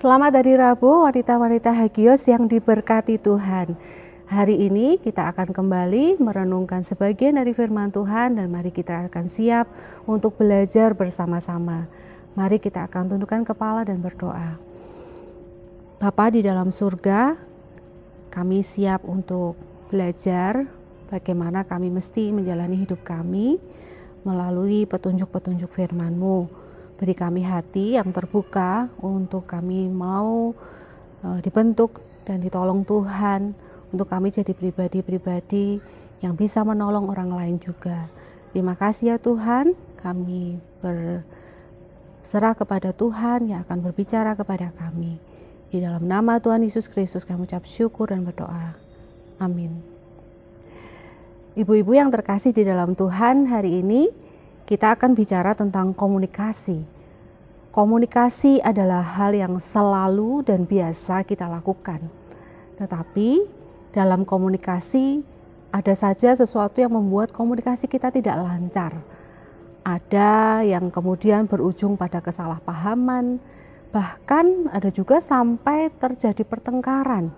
Selamat hari Rabu, wanita-wanita Hagios yang diberkati Tuhan. Hari ini kita akan kembali merenungkan sebagian dari firman Tuhan dan mari kita akan siap untuk belajar bersama-sama. Mari kita akan tundukkan kepala dan berdoa. Bapa di dalam surga, kami siap untuk belajar bagaimana kami mesti menjalani hidup kami melalui petunjuk-petunjuk firman-Mu. Beri kami hati yang terbuka untuk kami mau dibentuk dan ditolong Tuhan, untuk kami jadi pribadi-pribadi yang bisa menolong orang lain juga. Terima kasih ya Tuhan, kami berserah kepada Tuhan yang akan berbicara kepada kami. Di dalam nama Tuhan Yesus Kristus kami ucap syukur dan berdoa. Amin. Ibu-ibu yang terkasih di dalam Tuhan, hari ini kita akan bicara tentang komunikasi. Komunikasi adalah hal yang selalu dan biasa kita lakukan. Tetapi dalam komunikasi ada saja sesuatu yang membuat komunikasi kita tidak lancar. Ada yang kemudian berujung pada kesalahpahaman, bahkan ada juga sampai terjadi pertengkaran.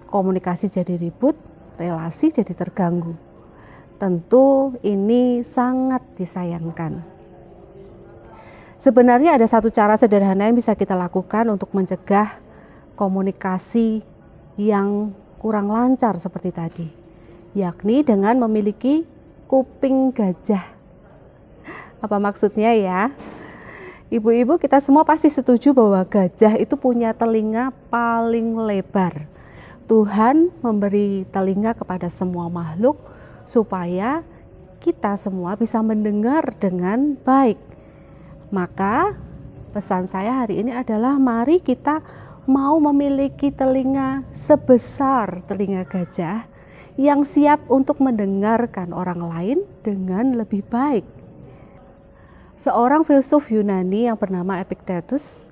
Komunikasi jadi ribut, relasi jadi terganggu. Tentu ini sangat disayangkan. Sebenarnya ada satu cara sederhana yang bisa kita lakukan untuk mencegah komunikasi yang kurang lancar seperti tadi, yakni dengan memiliki kuping gajah. Apa maksudnya ya? Ibu-ibu kita semua pasti setuju bahwa gajah itu punya telinga paling lebar. Tuhan memberi telinga kepada semua makhluk supaya kita semua bisa mendengar dengan baik. Maka pesan saya hari ini adalah mari kita mau memiliki telinga sebesar telinga gajah yang siap untuk mendengarkan orang lain dengan lebih baik. Seorang filsuf Yunani yang bernama Epictetus,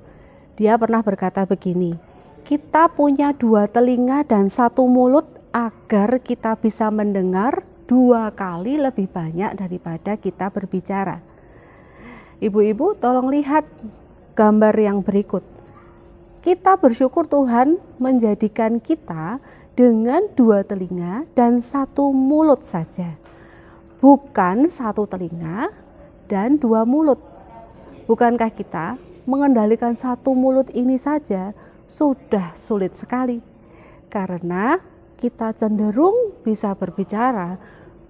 dia pernah berkata begini, kita punya 2 telinga dan 1 mulut agar kita bisa mendengar 2 kali lebih banyak daripada kita berbicara. Ibu-ibu tolong lihat gambar yang berikut. Kita bersyukur Tuhan menjadikan kita dengan 2 telinga dan 1 mulut saja. Bukan 1 telinga dan 2 mulut. Bukankah kita mengendalikan 1 mulut ini saja sudah sulit sekali? Karena kita cenderung bisa berbicara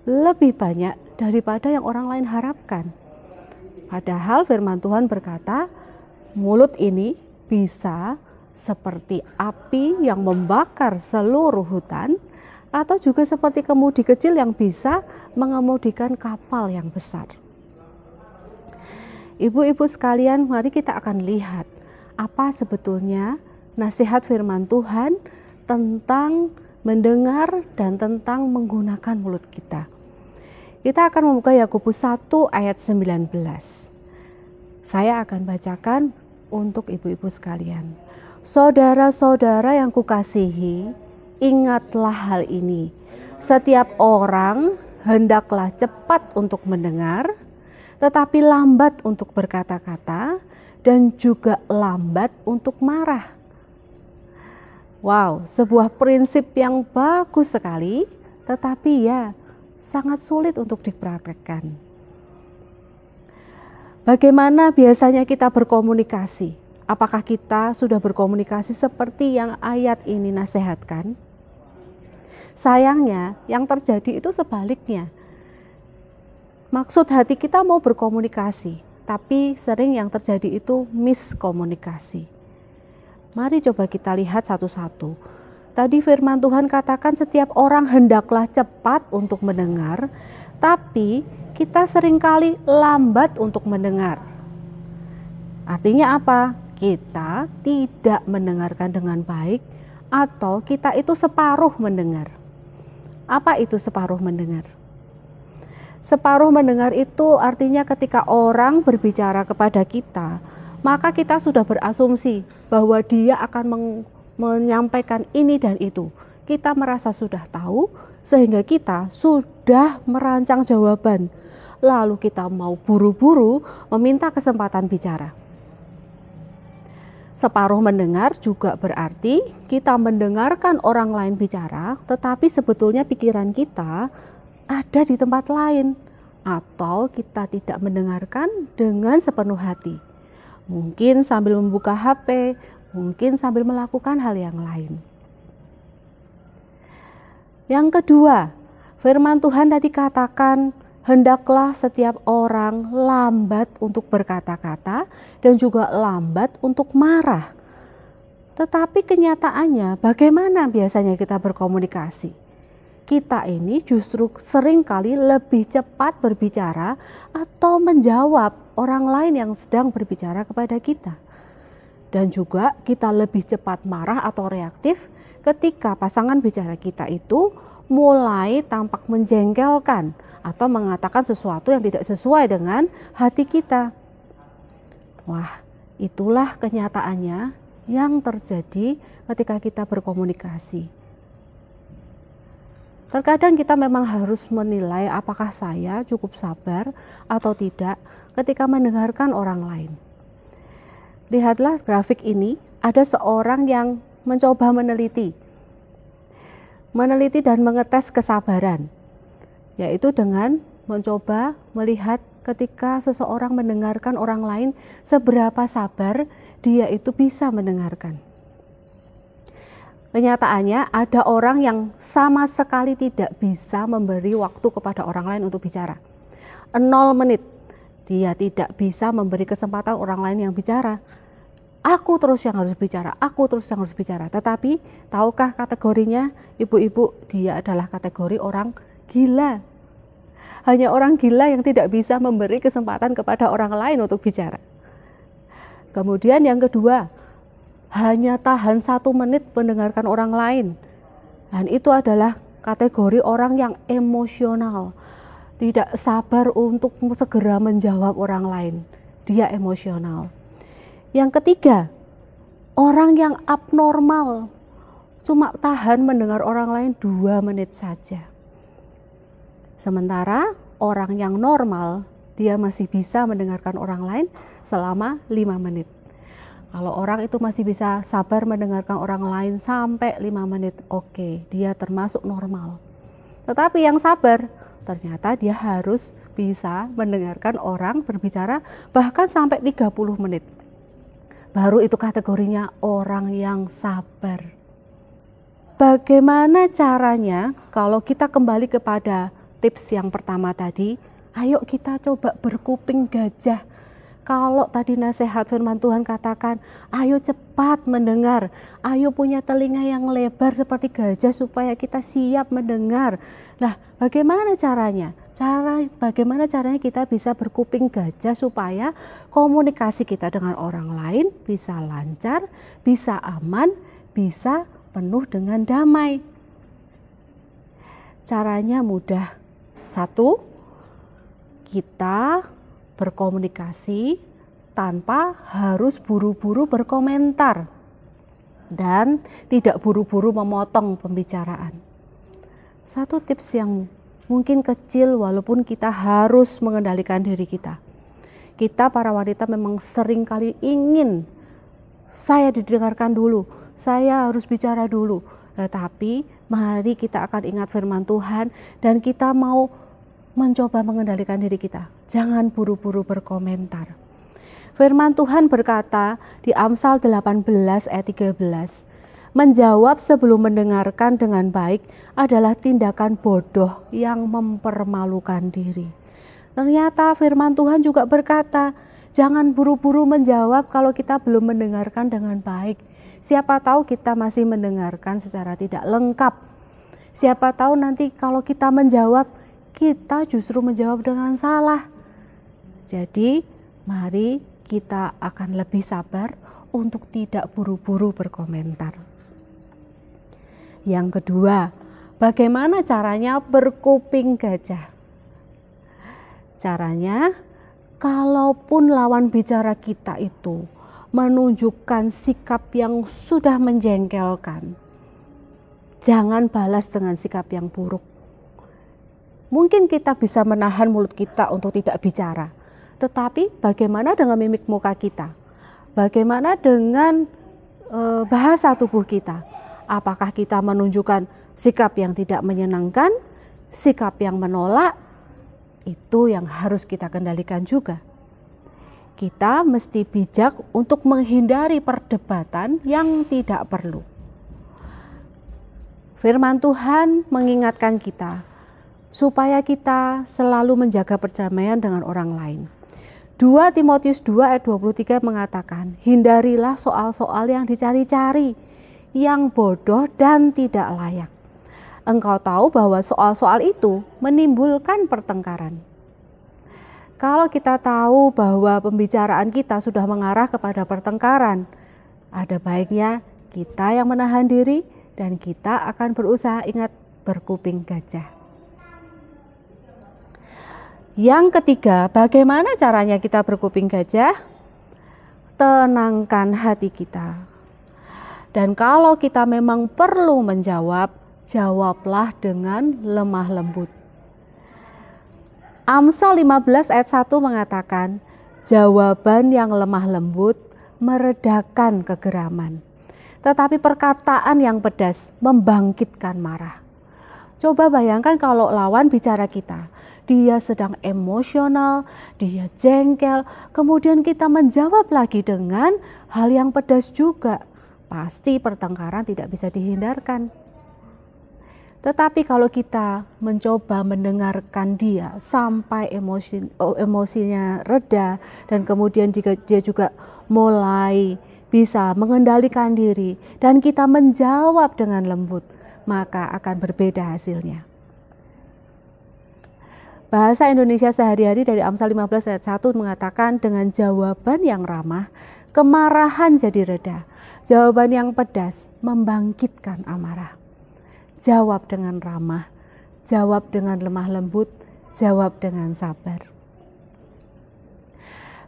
lebih banyak daripada yang orang lain harapkan. Padahal firman Tuhan berkata, mulut ini bisa seperti api yang membakar seluruh hutan, atau juga seperti kemudi kecil yang bisa mengemudikan kapal yang besar. Ibu-ibu sekalian, mari kita akan lihat apa sebetulnya nasihat firman Tuhan tentang mendengar dan tentang menggunakan mulut kita. Kita akan membuka Yakobus 1 ayat 19. Saya akan bacakan untuk ibu-ibu sekalian. Saudara-saudara yang kukasihi, ingatlah hal ini. Setiap orang hendaklah cepat untuk mendengar, tetapi lambat untuk berkata-kata dan juga lambat untuk marah. Wow, sebuah prinsip yang bagus sekali, tetapi ya sangat sulit untuk dipraktekkan. Bagaimana biasanya kita berkomunikasi? Apakah kita sudah berkomunikasi seperti yang ayat ini nasihatkan? Sayangnya yang terjadi itu sebaliknya. Maksud hati kita mau berkomunikasi, tapi sering yang terjadi itu miskomunikasi. Mari coba kita lihat satu-satu. Tadi firman Tuhan katakan setiap orang hendaklah cepat untuk mendengar, tapi kita seringkali lambat untuk mendengar. Artinya apa? Kita tidak mendengarkan dengan baik atau kita itu separuh mendengar. Apa itu separuh mendengar? Separuh mendengar itu artinya ketika orang berbicara kepada kita, maka kita sudah berasumsi bahwa dia akan menyampaikan ini dan itu. Kita merasa sudah tahu sehingga kita sudah merancang jawaban. Lalu kita mau buru-buru meminta kesempatan bicara. Separuh mendengar juga berarti kita mendengarkan orang lain bicara, tetapi sebetulnya pikiran kita ada di tempat lain, atau kita tidak mendengarkan dengan sepenuh hati. Mungkin sambil membuka HP, mungkin sambil melakukan hal yang lain. Yang kedua, firman Tuhan tadi katakan, hendaklah setiap orang lambat untuk berkata-kata dan juga lambat untuk marah. Tetapi kenyataannya bagaimana biasanya kita berkomunikasi? Kita ini justru seringkali lebih cepat berbicara atau menjawab orang lain yang sedang berbicara kepada kita. Dan juga kita lebih cepat marah atau reaktif ketika pasangan bicara kita itu mulai tampak menjengkelkan atau mengatakan sesuatu yang tidak sesuai dengan hati kita. Wah, itulah kenyataannya yang terjadi ketika kita berkomunikasi. Terkadang kita memang harus menilai apakah saya cukup sabar atau tidak ketika mendengarkan orang lain. Lihatlah grafik ini, ada seorang yang mencoba meneliti dan mengetes kesabaran, yaitu dengan mencoba melihat ketika seseorang mendengarkan orang lain, seberapa sabar dia itu bisa mendengarkan. Kenyataannya ada orang yang sama sekali tidak bisa memberi waktu kepada orang lain untuk bicara. 0 menit, dia tidak bisa memberi kesempatan orang lain yang bicara. Aku terus yang harus bicara, aku terus yang harus bicara. Tetapi tahukah kategorinya, ibu-ibu, dia adalah kategori orang gila. Hanya orang gila yang tidak bisa memberi kesempatan kepada orang lain untuk bicara. Kemudian yang kedua, hanya tahan 1 menit mendengarkan orang lain. Dan itu adalah kategori orang yang emosional, tidak sabar untuk segera menjawab orang lain. Dia emosional. Yang ketiga, orang yang abnormal, cuma tahan mendengar orang lain 2 menit saja. Sementara orang yang normal, dia masih bisa mendengarkan orang lain selama 5 menit. Kalau orang itu masih bisa sabar mendengarkan orang lain sampai 5 menit, oke, dia termasuk normal. Tetapi yang sabar, ternyata dia harus bisa mendengarkan orang berbicara bahkan sampai 30 menit. Baru itu kategorinya orang yang sabar. Bagaimana caranya kalau kita kembali kepada tips yang pertama tadi? Ayo kita coba berkuping gajah. Kalau tadi nasihat firman Tuhan katakan, ayo cepat mendengar, ayo punya telinga yang lebar seperti gajah supaya kita siap mendengar. Nah, bagaimana caranya? Bagaimana caranya kita bisa berkuping gajah supaya komunikasi kita dengan orang lain bisa lancar, bisa aman, bisa penuh dengan damai. Caranya mudah. 1, kita berkomunikasi tanpa harus buru-buru berkomentar dan tidak buru-buru memotong pembicaraan. 1 tips yang mungkin kecil walaupun kita harus mengendalikan diri kita. Kita para wanita memang sering kali ingin saya didengarkan dulu, saya harus bicara dulu. Tetapi mari kita akan ingat firman Tuhan dan kita mau mencoba mengendalikan diri kita. Jangan buru-buru berkomentar. Firman Tuhan berkata di Amsal 18 ayat 13, menjawab sebelum mendengarkan dengan baik adalah tindakan bodoh yang mempermalukan diri. Ternyata firman Tuhan juga berkata, jangan buru-buru menjawab kalau kita belum mendengarkan dengan baik. Siapa tahu kita masih mendengarkan secara tidak lengkap. Siapa tahu nanti kalau kita menjawab, kita justru menjawab dengan salah. Jadi, mari kita akan lebih sabar untuk tidak buru-buru berkomentar. Yang kedua, bagaimana caranya berkuping gajah? Caranya, kalaupun lawan bicara kita itu menunjukkan sikap yang sudah menjengkelkan, jangan balas dengan sikap yang buruk. Mungkin kita bisa menahan mulut kita untuk tidak bicara, tetapi bagaimana dengan mimik muka kita? Bagaimana dengan bahasa tubuh kita? Apakah kita menunjukkan sikap yang tidak menyenangkan, sikap yang menolak? Itu yang harus kita kendalikan juga. Kita mesti bijak untuk menghindari perdebatan yang tidak perlu. Firman Tuhan mengingatkan kita supaya kita selalu menjaga perdamaian dengan orang lain. 2 Timotius 2 ayat 23 mengatakan, hindarilah soal-soal yang dicari-cari, yang bodoh dan tidak layak. Engkau tahu bahwa soal-soal itu menimbulkan pertengkaran. Kalau kita tahu bahwa pembicaraan kita sudah mengarah kepada pertengkaran, ada baiknya kita yang menahan diri dan kita akan berusaha ingat berkuping gajah. Yang ketiga, bagaimana caranya kita berkuping gajah? Tenangkan hati kita. Dan kalau kita memang perlu menjawab, jawablah dengan lemah lembut. Amsal 15 ayat 1 mengatakan, jawaban yang lemah lembut meredakan kegeraman, tetapi perkataan yang pedas membangkitkan marah. Coba bayangkan kalau lawan bicara kita, dia sedang emosional, dia jengkel, kemudian kita menjawab lagi dengan hal yang pedas juga. Pasti pertengkaran tidak bisa dihindarkan. Tetapi kalau kita mencoba mendengarkan dia sampai emosinya reda dan kemudian dia juga mulai bisa mengendalikan diri dan kita menjawab dengan lembut, maka akan berbeda hasilnya. Bahasa Indonesia sehari-hari dari Amsal 15 ayat 1 mengatakan, dengan jawaban yang ramah, kemarahan jadi reda. Jawaban yang pedas membangkitkan amarah. Jawab dengan ramah, jawab dengan lemah lembut, jawab dengan sabar.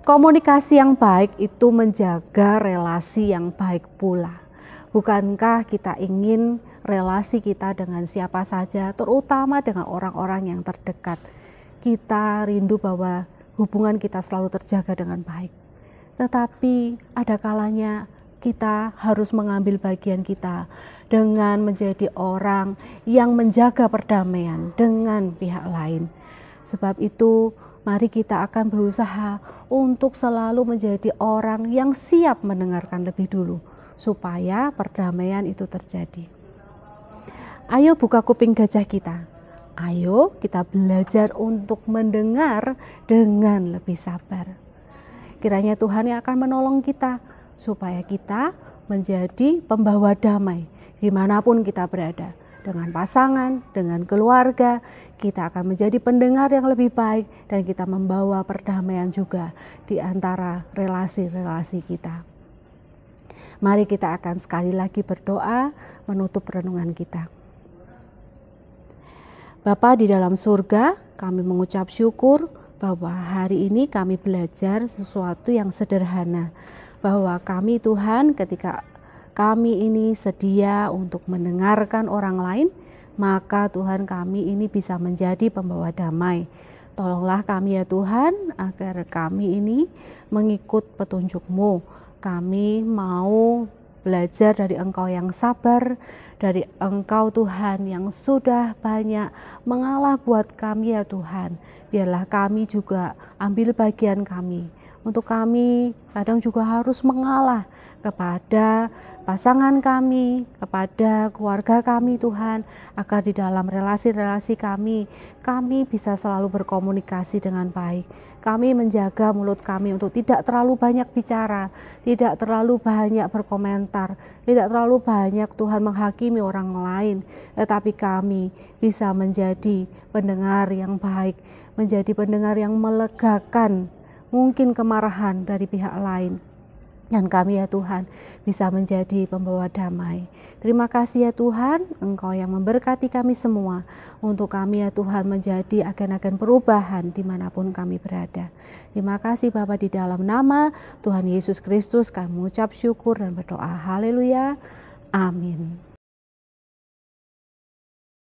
Komunikasi yang baik itu menjaga relasi yang baik pula. Bukankah kita ingin relasi kita dengan siapa saja, terutama dengan orang-orang yang terdekat, kita rindu bahwa hubungan kita selalu terjaga dengan baik. Tetapi ada kalanya kita harus mengambil bagian kita dengan menjadi orang yang menjaga perdamaian dengan pihak lain. Sebab itu, mari kita akan berusaha untuk selalu menjadi orang yang siap mendengarkan lebih dulu, supaya perdamaian itu terjadi. Ayo buka kuping gajah kita. Ayo kita belajar untuk mendengar dengan lebih sabar. Kiranya Tuhan yang akan menolong kita, supaya kita menjadi pembawa damai dimanapun kita berada. Dengan pasangan, dengan keluarga, kita akan menjadi pendengar yang lebih baik dan kita membawa perdamaian juga di antara relasi-relasi kita. Mari kita akan sekali lagi berdoa menutup renungan kita. Bapa di dalam surga, kami mengucap syukur bahwa hari ini kami belajar sesuatu yang sederhana, bahwa kami Tuhan ketika kami ini sedia untuk mendengarkan orang lain, maka Tuhan kami ini bisa menjadi pembawa damai. Tolonglah kami ya Tuhan, agar kami ini mengikut petunjuk-Mu. Kami mau belajar dari Engkau yang sabar, dari Engkau Tuhan yang sudah banyak mengalah buat kami ya Tuhan. Biarlah kami juga ambil bagian kami. Untuk kami kadang juga harus mengalah kepada pasangan kami, kepada keluarga kami Tuhan, agar di dalam relasi-relasi kami bisa selalu berkomunikasi dengan baik. Kami menjaga mulut kami untuk tidak terlalu banyak bicara, tidak terlalu banyak berkomentar, tidak terlalu banyak Tuhan menghakimi orang lain, tetapi kami bisa menjadi pendengar yang baik, menjadi pendengar yang melegakan mungkin kemarahan dari pihak lain. Dan kami ya Tuhan bisa menjadi pembawa damai. Terima kasih ya Tuhan, Engkau yang memberkati kami semua. Untuk kami ya Tuhan menjadi agen-agen perubahan dimanapun kami berada. Terima kasih Bapa, di dalam nama Tuhan Yesus Kristus kami mengucap syukur dan berdoa. Haleluya. Amin.